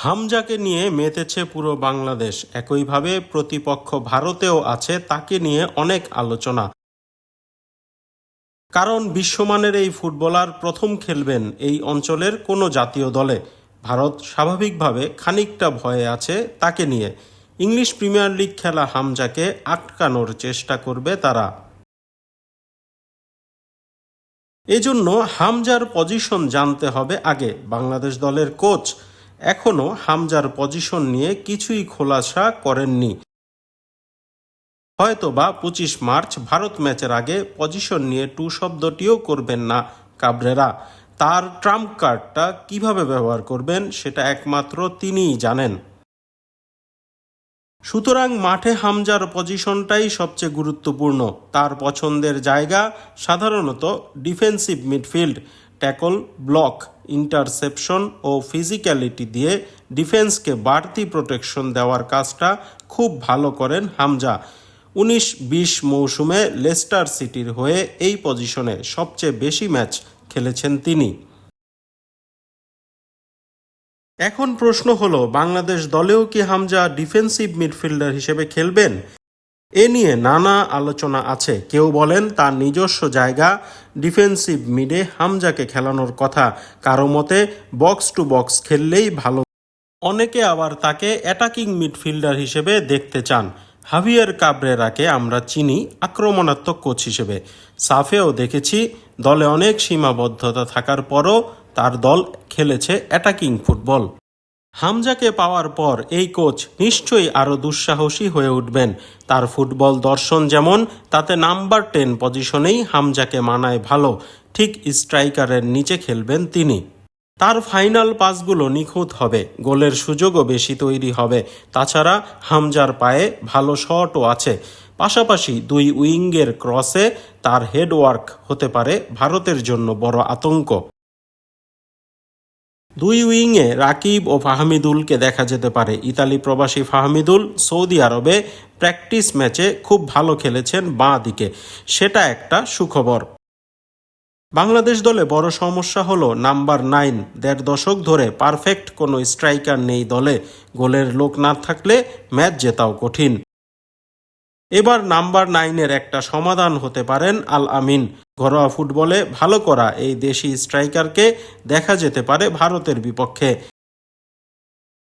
হামজাকে নিয়ে মেতেছে পুরো বাংলাদেশ। একইভাবে প্রতিপক্ষ ভারতেও আছে, তাকে নিয়ে অনেক আলোচনা। কারণ বিশ্বমানের এই ফুটবলার প্রথম খেলবেন এই অঞ্চলের কোনো জাতীয় দলে। ভারত স্বাভাবিকভাবে খানিকটা ভয়ে আছে তাকে নিয়ে। ইংলিশ প্রিমিয়ার লিগ খেলা হামজাকে আটকানোর চেষ্টা করবে তারা। এজন্য হামজার পজিশন জানতে হবে আগে। বাংলাদেশ দলের কোচ এখনও হামজার পজিশন নিয়ে কিছুই খোলাসা করেননি। হয়তোবা 25 মার্চ ভারত ম্যাচের আগে পজিশন নিয়ে টু শব্দটিও করবেন না কাবরেরা। তার ট্রাম্প কার্ডটা কিভাবে ব্যবহার করবেন সেটা একমাত্র তিনিই জানেন। সুতরাং মাঠে হামজার পজিশনটাই সবচেয়ে গুরুত্বপূর্ণ। তার পছন্দের জায়গা সাধারণত defensive midfield. Tackle, block, interception ও ফিজিক্যালিটি দিয়ে ডিফেন্সকে বাড়তি প্রোটেকশন দেওয়ার কাজটা খুব ভালো করেন হামজা। 19-20 মৌসুমে লেস্টার সিটির হয়ে এই পজিশনে সবচেয়ে বেশি ম্যাচ খেলেছেন তিনি। এখন প্রশ্ন হলো, বাংলাদেশ দলেও কি হামজা ডিফেন্সিভ মিডফিল্ডার হিসেবে খেলবেন? এ নিয়ে নানা আলোচনা আছে। কেউ বলেন তার নিজস্ব জায়গা ডিফেন্সিভ মিডে হামজাকে খেলানোর কথা, কারো মতে বক্স টু বক্স খেললেই ভালো। অনেকে আবার তাকে অ্যাটাকিং মিডফিল্ডার হিসেবে দেখতে চান। হাভিয়ার কাবরেরাকে আমরা চিনি আক্রমণাত্মক কোচ হিসেবে। সাফেও দেখেছি দলে অনেক সীমাবদ্ধতা থাকার পরও তার দল খেলেছে অ্যাটাকিং ফুটবল। হামজাকে পাওয়ার পর এই কোচ নিশ্চয়ই আরও দুঃসাহসী হয়ে উঠবেন। তার ফুটবল দর্শন যেমন, তাতে নাম্বার 10 পজিশনেই হামজাকে মানায় ভালো। ঠিক স্ট্রাইকারের নিচে খেলবেন তিনি। তার ফাইনাল পাসগুলো নিখুঁত হবে, গোলের সুযোগও বেশি তৈরি হবে। তাছাড়া হামজার পায়ে ভালো শটও আছে। পাশাপাশি দুই উইঙ্গের ক্রসে তার হেডওয়ার্ক হতে পারে ভারতের জন্য বড় আতঙ্ক। দুই উইংয়ে রাকিব ও ফাহমিদুলকে দেখা যেতে পারে। ইতালি প্রবাসী ফাহমিদুল সৌদি আরবে প্র্যাকটিস ম্যাচে খুব ভালো খেলেছেন বাঁ দিকে, সেটা একটা সুখবর। বাংলাদেশ দলে বড় সমস্যা হলো নাম্বার 9। 1.5 দশক ধরে পারফেক্ট কোনো স্ট্রাইকার নেই দলে। গোলের লোক না থাকলে ম্যাচ জেতাও কঠিন। এবার নাম্বার 9-এর একটা সমাধান হতে পারেন আল আমিন। ঘরোয়া ফুটবলে ভালো করা এই দেশি স্ট্রাইকারকে দেখা যেতে পারে ভারতের বিপক্ষে।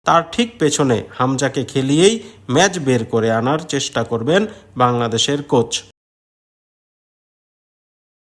তার ঠিক পেছনে হামজাকে খেলিয়েই ম্যাচ বের করে আনার চেষ্টা করবেন বাংলাদেশের কোচ।